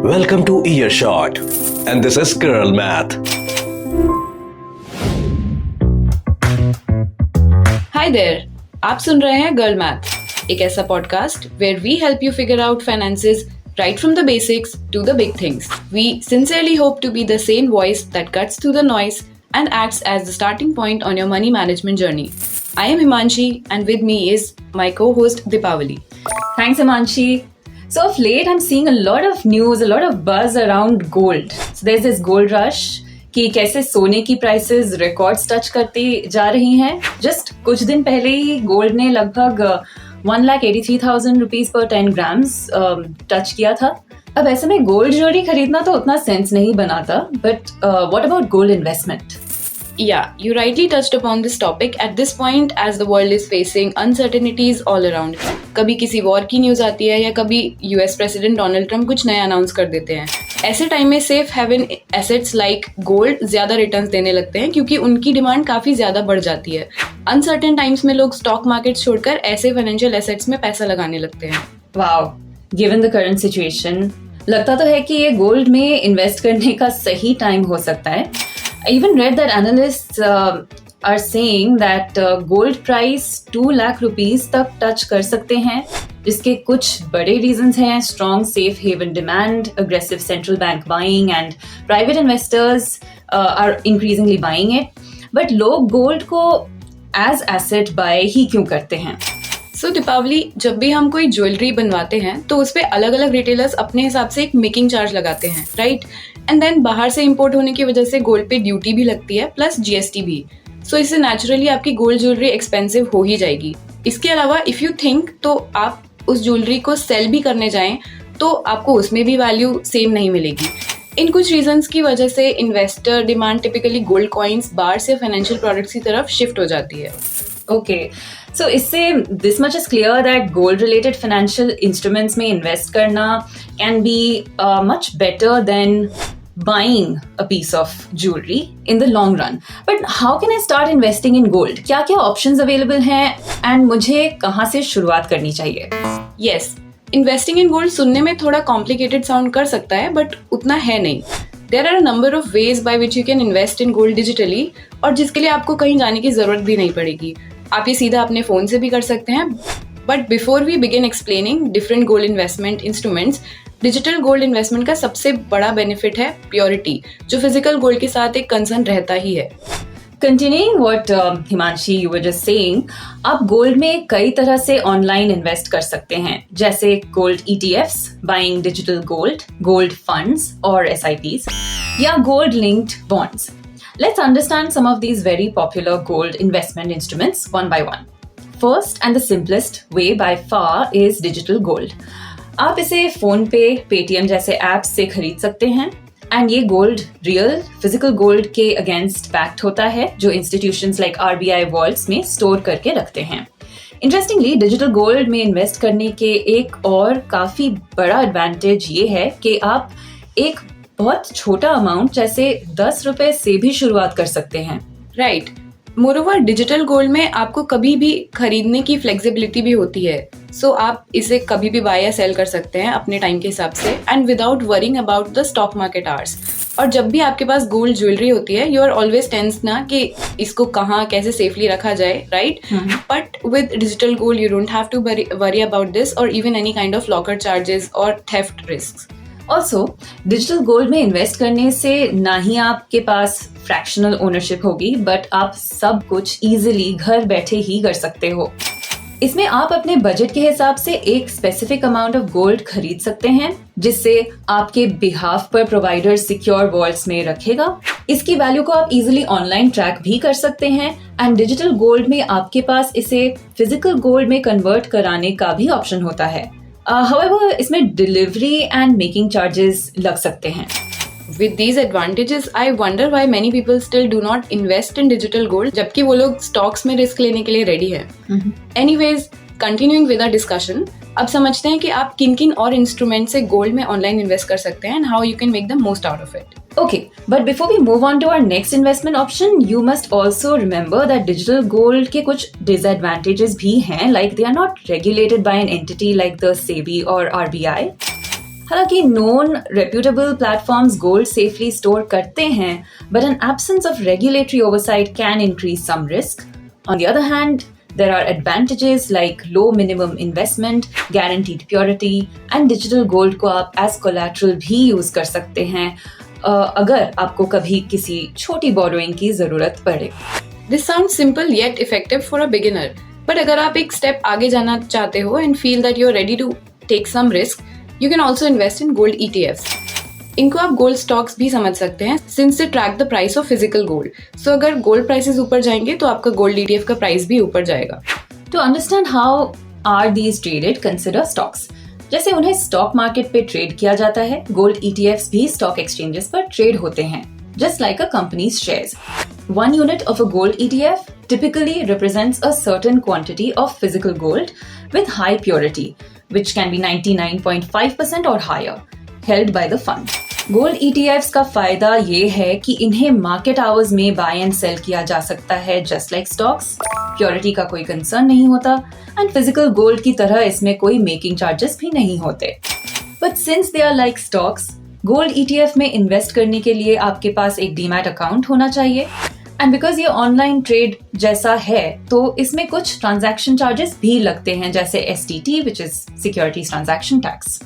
Welcome to Earshot, and this is Girl Math. Hi there, आप सुन रहे हैं girl math, एक ऐसा podcast where we help you figure out finances right from the basics to the big things. We sincerely hope to be the sane voice that cuts through the noise and acts as the starting point on your money management journey. I am Himanshi, and with me is my co-host Deepavali. Thanks, Himanshi. So of late, I'm seeing a lot of news, a lot of buzz around gold. So there's this gold rush कि कैसे सोने की prices records touch करती जा रही हैं. Just कुछ दिन पहले ही गोल्ड ने लगभग 1,83,000 रुपीज पर 10 ग्राम्स टच किया था. अब ऐसे में गोल्ड ज्वेलरी खरीदना तो उतना सेंस नहीं बनाता, but what about gold investment? Yeah, you rightly touched upon this topic at this point as the world is facing uncertainties all around. कभी किसी वॉर की न्यूज़ आती है या कभी यूएस प्रेसिडेंट डोनाल्ड ट्रंप कुछ नया अनाउंस कर देते हैं. ऐसे टाइम में safe haven assets like gold ज़्यादा रिटर्न्स देने लगते हैं क्योंकि उनकी डिमांड काफ़ी ज़्यादा बढ़ जाती है. अनसर्टेन टाइम्स में लोग स्टॉक मार्केट छोड़कर ऐसे फाइनेंशियल एसेट्स में पैसा लगाने लगते हैं. Wow, given the current situation लगता तो है कि ये गोल्ड में इन्वेस्ट करने का सही टाइम हो सकता है. I even read that analysts are saying that gold price 2 lakh rupees तक टच कर सकते हैं, जिसके कुछ बड़े reasons हैं. Strong safe haven demand, aggressive central bank buying and private investors are increasingly buying it. But लोग gold को as asset buy ही क्यों करते हैं? सो दीपावली, जब भी हम कोई ज्वेलरी बनवाते हैं तो उस पर अलग अलग रिटेलर्स अपने हिसाब से एक मेकिंग चार्ज लगाते हैं, राइट? एंड देन बाहर से इंपोर्ट होने की वजह से गोल्ड पे ड्यूटी भी लगती है प्लस जीएसटी भी. सो इससे नेचुरली आपकी गोल्ड ज्वेलरी एक्सपेंसिव हो ही जाएगी. इसके अलावा इफ़ यू थिंक तो आप उस ज्वेलरी को सेल भी करने जाएं तो आपको उसमें भी वैल्यू सेम नहीं मिलेगी. इन कुछ रीजंस की वजह से investor demand typically gold coins bar से फाइनेंशियल प्रोडक्ट्स की तरफ शिफ्ट हो जाती है. Okay, so इससे this much is clear that gold related financial instruments में invest करना can be much better than buying a piece of jewelry in the long run. But how can I start investing in gold? क्या क्या options available हैं and मुझे कहाँ से शुरुआत करनी चाहिए? Yes, investing in gold सुनने में थोड़ा complicated sound कर सकता है, but उतना है नहीं. There are a number of ways by which you can invest in gold digitally, और जिसके लिए आपको कहीं जाने की ज़रूरत भी नहीं पड़ेगी. आप ये सीधा अपने फ़ोन से भी कर सकते हैं. But before we begin explaining different gold investment instruments, digital gold investment का सबसे बड़ा बेनिफिट है प्योरिटी, जो फिजिकल गोल्ड के साथ एक कंसर्न रहता ही है. Continuing what Himanshi you were just saying, आप गोल्ड में कई तरह से ऑनलाइन इन्वेस्ट कर सकते हैं, जैसे gold ETFs, buying digital gold, gold funds और SIPs, या gold linked bonds. Let's understand some of these very popular gold investment instruments one by one. First and the simplest way by far is digital gold. आप इसे phone पे, Paytm जैसे apps से खरीद सकते हैं. एंड ये गोल्ड रियल फिजिकल गोल्ड के अगेंस्ट बैक्ड होता है, जो इंस्टीट्यूशंस लाइक RBI वॉल्ट्स में स्टोर करके रखते हैं. इंटरेस्टिंगली, डिजिटल गोल्ड में इन्वेस्ट करने के एक और काफी बड़ा एडवांटेज ये है कि आप एक बहुत छोटा अमाउंट जैसे 10 रुपए से भी शुरुआत कर सकते हैं. राइट. मोरोवर, डिजिटल गोल्ड में आपको कभी भी खरीदने की फ्लेक्सिबिलिटी भी होती है. सो आप इसे कभी भी बाय या सेल कर सकते हैं अपने टाइम के हिसाब से, and without worrying about the stock market hours. और जब भी आपके पास गोल्ड ज्वेलरी होती है, यू आर ऑलवेज टेंस ना कि इसको कहाँ कैसे सेफली रखा जाए, right? But with digital gold you don't have to worry about this और even any kind of locker charges और theft risk. Also digital gold में इन्वेस्ट करने से ना ही आपके पास फ्रैक्शनल ओनरशिप होगी, बट आप सब कुछ इजीली घर बैठे ही कर सकते हो. इसमें आप अपने बजट के हिसाब से एक स्पेसिफिक अमाउंट ऑफ गोल्ड खरीद सकते हैं, जिससे आपके बिहाफ पर प्रोवाइडर सिक्योर वॉल्ट्स में रखेगा. इसकी वैल्यू को आप इजीली ऑनलाइन ट्रैक भी कर सकते हैं. एंड डिजिटल गोल्ड में आपके पास इसे फिजिकल गोल्ड में कन्वर्ट कराने का भी ऑप्शन होता है. However, इसमें डिलीवरी एंड मेकिंग चार्जेस लग सकते हैं. With these advantages, I wonder why many people still do not invest in digital gold, जबकि वो लोग स्टॉक्स में रिस्क लेने के लिए रेडी है. Anyways, continuing with our discussion, अब समझते हैं कि आप किन किन और इंस्ट्रूमेंट से गोल्ड में ऑनलाइन इन्वेस्ट कर सकते हैं and how you can make the most out of it. Okay, but before we move on to our next investment option, you must also remember that digital gold के कुछ disadvantages भी हैं, like they are not regulated by an entity like the SEBI or RBI. हालांकि known reputable platforms gold safely store करते हैं, but an absence of regulatory oversight can increase some risk. On the other hand, there are advantages like low minimum investment, guaranteed purity, and digital gold को आप as collateral भी use कर सकते हैं अगर आपको कभी किसी छोटी borrowing की जरूरत पड़े. This sounds simple yet effective for a beginner. But अगर आप एक step आगे जाना चाहते हो and feel that you're ready to take some risk, you can also invest in gold ETFs. इनको आप गोल्ड स्टॉक्स भी समझ सकते हैं since they track the price of physical gold. So अगर गोल्ड प्राइसेस ऊपर जाएंगे तो आपका गोल्ड ETF का प्राइस भी ऊपर जाएगा. To understand how are these traded, consider stocks. जैसे उन्हें स्टॉक मार्केट पे ट्रेड किया जाता है, गोल्ड ETFs भी स्टॉक एक्सचेंजेस पर ट्रेड होते हैं, just like a company's shares. 1 unit of a gold ETF typically represents a certain quantity of physical gold with high purity, which can be 99.5% or higher, held by the fund. Gold ETFs का फायदा ये है कि इन्हें market hours में bye and cell किया जा सकता है, जस्ट लाइक स्टॉक्स. प्योरिटी का कोई कंसर्न नहीं होता एंड फिजिकल गोल्ड की तरह इसमें कोई मेकिंग चार्जेस भी नहीं होते. But since they are like stocks, gold ETF में इन्वेस्ट करने के लिए आपके पास एक डीमैट अकाउंट होना चाहिए. एंड बिकॉज ये ऑनलाइन ट्रेड जैसा है तो इसमें कुछ ट्रांजैक्शन चार्जेस भी लगते हैं, जैसे STT which is securities transaction tax.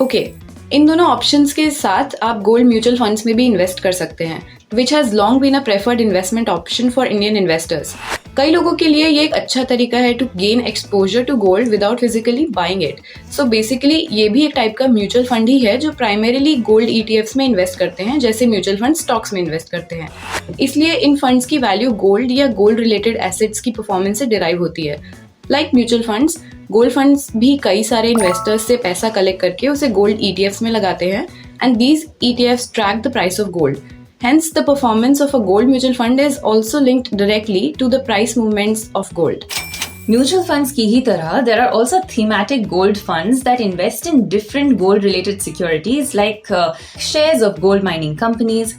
Okay, इन दोनों ऑप्शंस के साथ आप गोल्ड म्यूचुअल फंड्स में भी इन्वेस्ट कर सकते हैं, which has long been a preferred investment option for Indian investors. कई लोगों के लिए ये एक अच्छा तरीका है to gain exposure to gold without physically buying it. So basically ये भी एक टाइप का म्यूचुअल फंड ही है जो प्राइमरीली गोल्ड ETFs में इन्वेस्ट करते हैं, जैसे म्यूचुअल फंड स्टॉक्स में इन्वेस्ट करते हैं. इसलिए इन फंड्स की वैल्यू गोल्ड या गोल्ड रिलेटेड एसेट्स की परफॉर्मेंस से डिराइव होती है. Like mutual funds, gold funds भी कई सारे इन्वेस्टर्स से पैसा कलेक्ट करके उसे गोल्ड ETFs में लगाते हैं and these ETFs track the price of gold. Hence, the performance of a gold mutual fund is also linked directly to the price movements of gold. Mutual funds की ही तरह, there are also thematic gold funds that invest in different gold-related securities like shares of gold mining companies.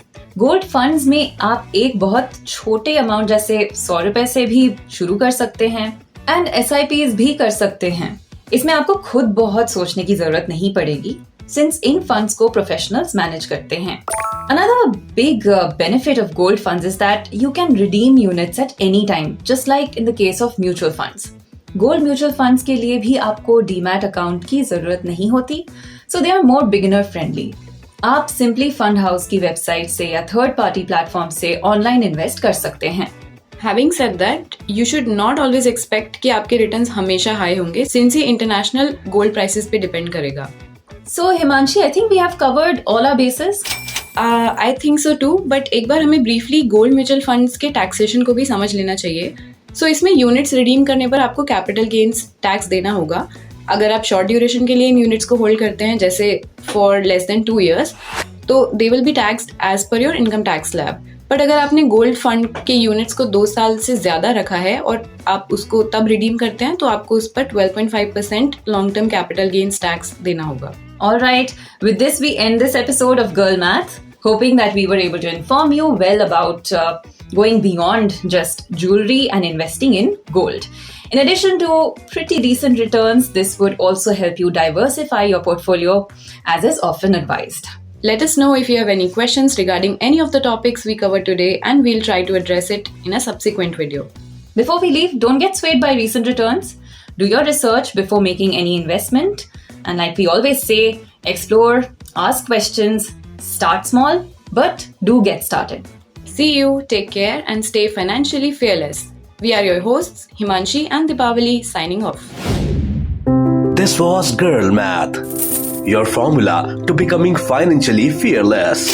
Gold funds में आप एक बहुत छोटे amount जैसे 100 रुपए से भी शुरू कर सकते हैं एंड SIPs भी कर सकते हैं. इसमें आपको खुद बहुत सोचने की जरूरत नहीं पड़ेगी सिंस इन फंड्स को प्रोफेशनल्स मैनेज करते हैं. Another big benefit of gold funds is that you can redeem units at any time, just like in the case of mutual funds. Gold mutual funds के लिए भी आपको demat account की जरूरत नहीं होती, so they are more beginner friendly. आप simply fund house की वेबसाइट से या थर्ड पार्टी प्लेटफॉर्म से ऑनलाइन इन्वेस्ट कर सकते हैं. Having said that, you should not always expect कि आपके रिटर्न्स हमेशा हाई होंगे, since ये इंटरनेशनल गोल्ड प्राइसेस पे डिपेंड करेगा. So Himanshi, I think we have covered all our bases. I think so too, but एक बार हमें ब्रीफली गोल्ड म्यूचुअल फंड्स के टैक्सेशन को भी समझ लेना चाहिए. सो इसमें यूनिट्स रिडीम करने पर आपको कैपिटल गेन्स टैक्स देना होगा. अगर आप शॉर्ट ड्यूरेशन के लिए इन यूनिट्स को होल्ड करते हैं, जैसे फॉर लेस देन 2 years, तो they will be taxed as per your income tax slab. But अगर आपने गोल्ड फंड के यूनिट्स को 2 साल से ज़्यादा रखा है और आप उसको तब रिडीम करते हैं तो आपको उस पर 12.5% long term capital gains tax देना होगा. All right, with this we end this episode of Girl Math, hoping that we were able to inform you well about going beyond just jewelry and investing in gold. In addition to pretty decent returns, this would also help you diversify your portfolio as is often advised. Let us know if you have any questions regarding any of the topics we covered today and we'll try to address it in a subsequent video. Before we leave, don't get swayed by recent returns. Do your research before making any investment. And like we always say, explore, ask questions, start small, but do get started. See you, take care, and stay financially fearless. We are your hosts, Himanshi and Deepavali, signing off. This was Girl Math, your formula to becoming financially fearless.